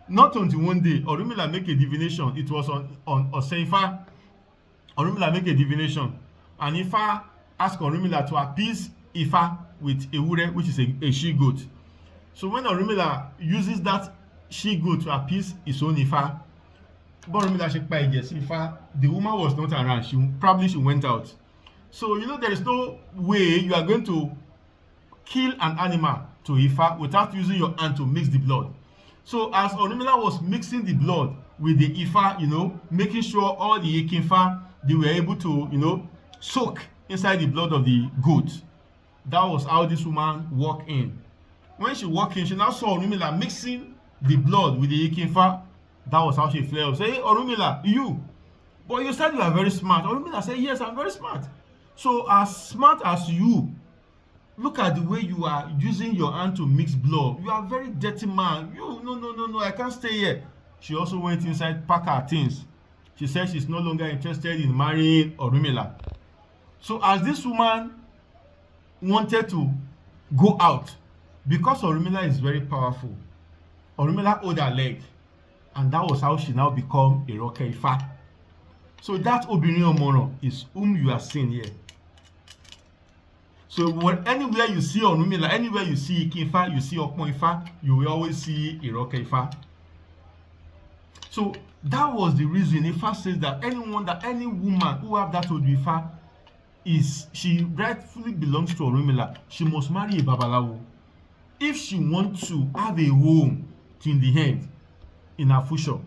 Not until one day, Ọ̀rúnmìlà make a divination. It was on Ọ̀sẹ̀ Ifá. Orunmila make a divination, and Ifa ask Orunmila to appease Ifa with Ewure, which is a she goat. So when Orunmila uses that she goat to appease his own Ifa, but Orunmila ṣe pa ẹ̀jẹ̀ sí Ifa, the woman was not around. She went out. So there is no way you are going to kill an animal to Ifa without using your hand to mix the blood. So as Orunmila was mixing the blood with the Ifa, making sure all the Ekinfa, they were able to, soak inside the blood of the goat. That was how this woman walked in. When she walked in, she now saw Orunmila mixing the blood with the Ekinfa. That was how she fled. Say, hey, Orunmila, you. But you said you are very smart. Orunmila said, yes, I'm very smart. So as smart as you, look at the way you are using your hand to mix blood. You are a very dirty man. No, I can't stay here. She also went inside, pack her things. She said she's no longer interested in marrying Orunmila. So as this woman wanted to go out, because Orunmila is very powerful, Orunmila hold her leg, and that was how she now become Iroke Ifa. So that Obìnrin Ọ̀mọ̀ràn is whom you are seeing here. So anywhere you see Orunmila, anywhere you see Ikinfa, you see Ọpọ́n Ifa, you will always see Iroke Ifa. So that was the reason Ifa says that any woman who have that Odu Ifa, she rightfully belongs to Orunmila. She must marry a Babalawo if she wants to have a home till the end in her future.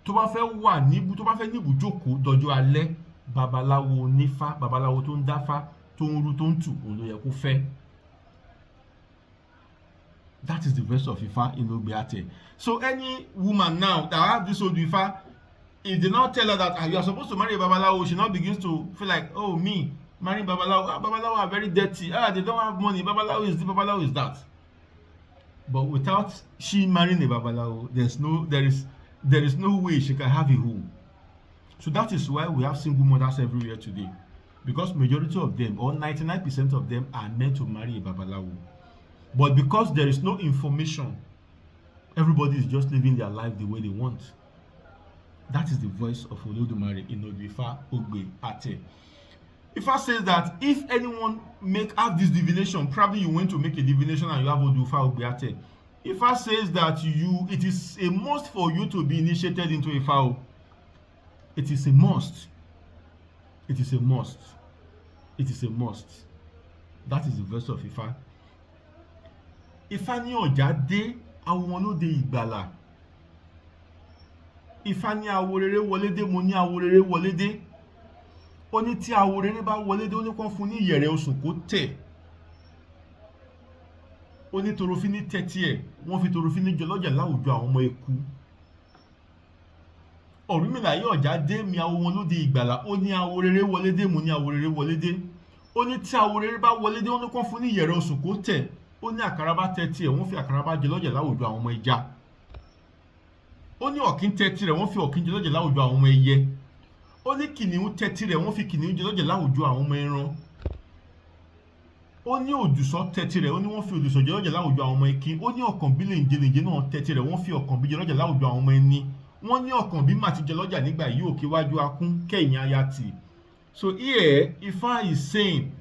Tó bá fẹ́ níbù jókòó dọjọ́ alẹ́, Babalawo nífá, Babalawo tó ń dáfá, tó ń rú, tó ń tù, òun ló yẹ kó fẹ́. That is the verse of Ifa in Ogbe Ate. So any woman now that have this Odu Ifa, if they now tell her that you are supposed to marry a Babalawo, she now begins to feel like, oh, me marrying Babalawo, Babalawo are very dirty, they don't have money, Babalawo is this, Babalawo is that. But without she marrying a Babalawo, there is no way she can have a home. So that is why we have single mothers everywhere today, because majority of them, or 99% of them, are meant to marry a Babalawo. But because there is no information, everybody is just living their life the way they want. That is the voice of Olodumare in Odu Ifa Ogbe Ate. Ifa says that if anyone have this divination, probably you went to make a divination and you have Odu Ifa Ogbe Ate. Ifa says that it is a must for you to be initiated into Ifa. It is a must. It is a must. It is a must. That is the verse of Ifa. Ifa ní ọ̀já dé, àwọn olóde ìgbàlà. Ifa ní awo rere wọlé dé, mo ní awo rere wọlé dé. Ó ní tí awo rere bá wọlé dé, ó ní kán fún ní ìyẹ̀rẹ̀ osùn kó tẹ̀. Ó ní torofin ní tẹ́tí ẹ̀, wọ́n fi torofin ní jọlọ́jà láwùjọ àwọn ọmọ eku. Ọ̀rúnmìlà yí ọ̀já dé, mi awo wọn lóde ìgbàlà. Ó ní awo rere wọlé dé, mo ní awo rere wọlé dé. Ó ní tí awo rere bá wọlé dé, ó ní kán fún ní ìyẹ̀rẹ̀ osùn kó tẹ̀. Ó ní àkàrà bá tẹ́tí ẹ̀, wọ́n fi àkàrà bá jọlọ́jà láwùjọ àwọn ọmọ ẹja. Ó ní ọ̀kín tẹ́tí rẹ̀, wọ́n fi ọ̀kín jọlọ́jà láwùjọ àwọn ọmọ ẹyẹ. Ó ní kìnìún tẹ́tí rẹ̀, wọ́n fi kìnìún jọlọ́jà láwùjọ àwọn ọmọ ẹran. Ó ní òdùsọ tẹ́tí rẹ̀, ó ní wọ́n fi òdùsọ jọlọ́jà láwùjọ àwọn ọmọ ẹkin. Ó ní ọ̀kànbí lèǹjẹlèǹjẹ náà tẹ́tí rẹ̀, wọ́n fi ọ̀kànbí jọlọ́jà láwùjọ àwọn ọmọ ẹni. Wọ́n ní ọ̀kànbí mà ti jọlọ́jà nígbà yìí òkè wájú akún kẹ̀yìn ayatì. So here Ifa is saying,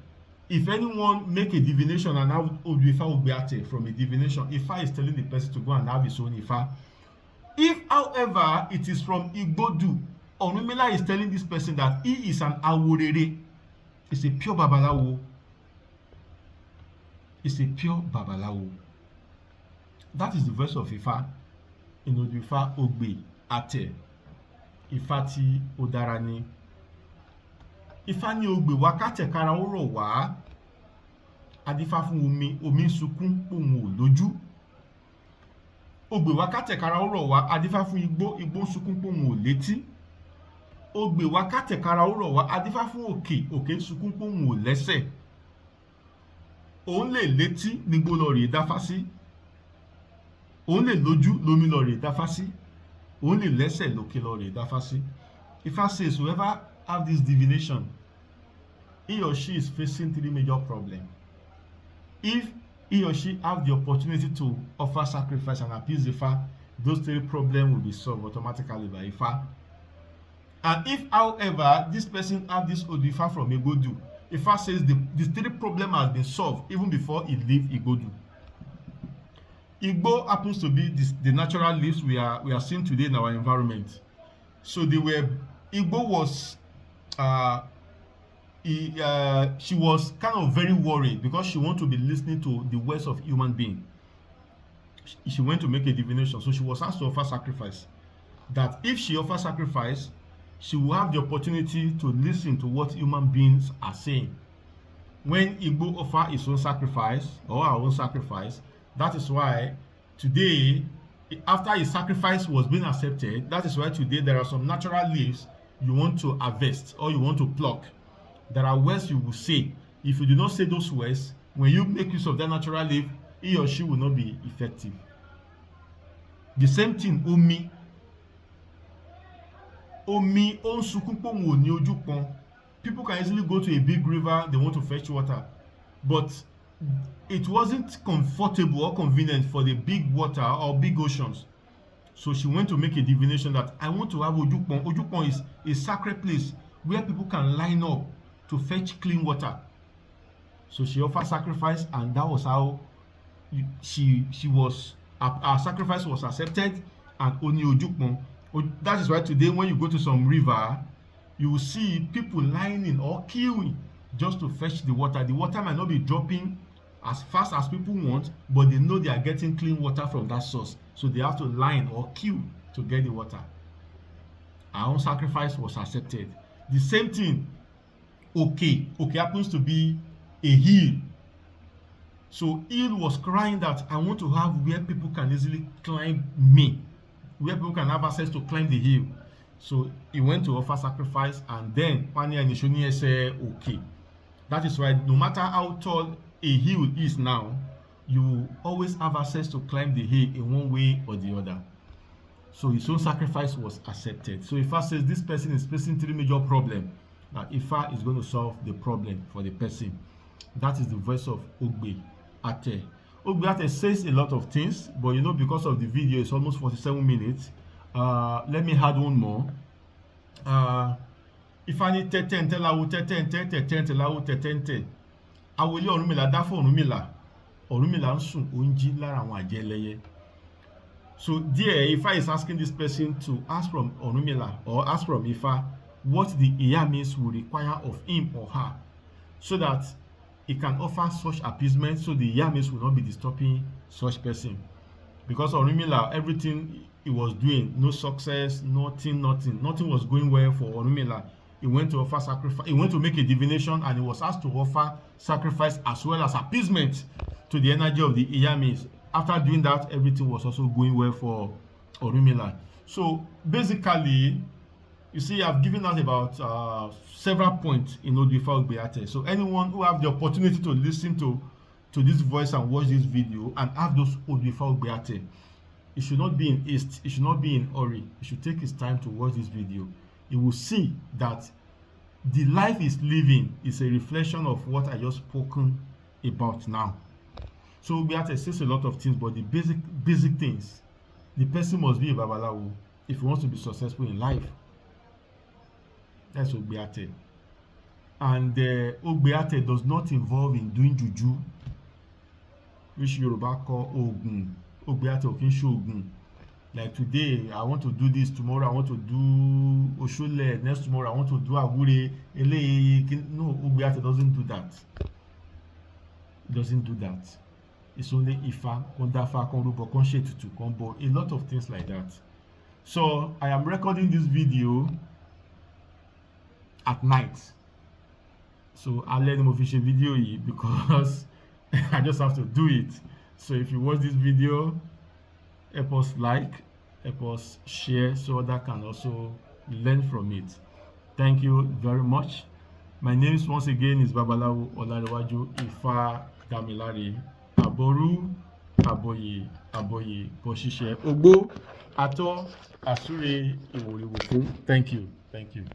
if anyone make a divination and have Odu Ifa Ogbe Ate from a divination, Ifa is telling the person to go and have his own Ifa. If, however, it is from Igbodu, Orunmila is telling this person that he is an Aworere. It's a pure Babalawo. It's a pure Babalawo. That is the verse of Ifa in Odu Ifa Ogbe Ate. Ifa tí ó dára ni. Ifa ní Ogbe wá kátẹ̀kára ó rọ̀ wá. Adífá fún omi ń sunkún pòun ò lójú. Ogbe wá kátẹ̀kára ó rọ̀ wá. Adífá fún igbó ń sunkún pòun ò létí. Ogbe wá kátẹ̀kára ó rọ̀ wá. Adífá fún òkè ń sunkún pòun ò lẹ́sẹ̀. Òun lè létí nígbó lọ rèé dáfá sí. Òun lè lójú lómi lọ rèé dáfá sí. Òun lè lẹ́sẹ̀ lókè lọ rèé dáfá sí. Ifa says whoever have this divination, he or she is facing three major problems. If he or she have the opportunity to offer sacrifice and appease Ifa, those three problems will be solved automatically by Ifa. And if, however, this person have this Odifa from Igbodu, Ifa says the three problem has been solved even before he leave Igbodu. Igbo happens to be the natural leaves we are seeing today in our environment. So Igbo was she was kind of very worried because she want to be listening to the words of human being. She went to make a divination, so she was asked to offer sacrifice. That if she offers sacrifice, she will have the opportunity to listen to what human beings are saying. When Igbo offer his own sacrifice or our own sacrifice, that is why today, after his sacrifice was being accepted, that is why today there are some natural leaves you want to harvest or you want to pluck. There are words you will say. If you do not say those words, when you make use of that natural leaf, he or she will not be effective. The same thing, omi. Omi, on sukunpo wo ni ojú pọn. People can easily go to a big river, they want to fetch water. But it wasn't comfortable or convenient for the big water or big oceans. So she went to make a divination that I want to have Ojupon. Ojupon is a sacred place where people can line up to fetch clean water. So she offered sacrifice, and that was how her sacrifice was accepted, and only Ojupon. That is why today when you go to some river, you will see people lining or queuing just to fetch the water. The water might not be dropping as fast as people want, but they know they are getting clean water from that source. So they have to line or queue to get the water. Our own sacrifice was accepted. The same thing, Ogbe happens to be a hill. So hill was crying that I want to have where people can easily climb me, where people can have access to climb the hill. So he went to offer sacrifice, and then Pani and Ishoni said, okay. That is why no matter how tall a hill is now, you always have access to climb the hill in one way or the other. So his own sacrifice was accepted. So Ifa says this person is facing three major problems. That Ifa is going to solve the problem for the person. That is the voice of Ogbe Ate. Ogbe Ate says a lot of things, but because of the video, it's almost 47 minutes. Let me add one more. Ifani tete lawu tete lawu tete. Awole Ọ̀rúnmìlà dá fún Ọ̀rúnmìlà ń sùn ó ń jí lára àwọn àjẹ́ ẹlẹ́yẹ. So there, Ifa is asking this person to ask from Ọ̀rúnmìlà or ask from Ifa what the Iyamis will require of him or her, so that he can offer such appeasement, so the Iyamis will not be disturbing such person. Because Ọ̀rúnmìlà, everything he was doing, no success, nothing was going well for Ọ̀rúnmìlà. He went to offer sacrifice. He went to make a divination, and he was asked to offer sacrifice as well as appeasement to the energy of the Iyamis. After doing that, everything was also going well for Ọ̀rúnmìlà. So basically, you see, I've given out about several points in Odifa Ogbe Ate. So anyone who have the opportunity to listen to this voice and watch this video and have those Odifa Ogbe Ate, it should not be in haste. It should not be in hurry. It should take his time to watch this video. You will see that the life he's living is a reflection of what I just spoken about now. So Ogbe Ate says a lot of things, but the basic things, the person must be a Babalawo if he wants to be successful in life. That's Ogbe Ate. And Ogbe Ate does not involve in doing juju, which Yoruba call Ogun. Ogbe Ate okin shogun. Like today, I want to do this, tomorrow I want to do Oshole, next tomorrow I want to do Awure. No, Ogbe Ate doesn't do that. It doesn't do that. It's only Ifa, Kondafa, Konrubo, Konshetutu, Konbo, a lot of things like that. So I am recording this video at night. So I'll let them official video because I just have to do it. So if you watch this video, help us like, help us share so others can also learn from it. Thank you very much. My name is once again is Babalawo Olarewaju Ifa Damilare. Aboru, Aboye, Boshishe, Ogbo, Ato, Asure, Iworiwokun. Thank you.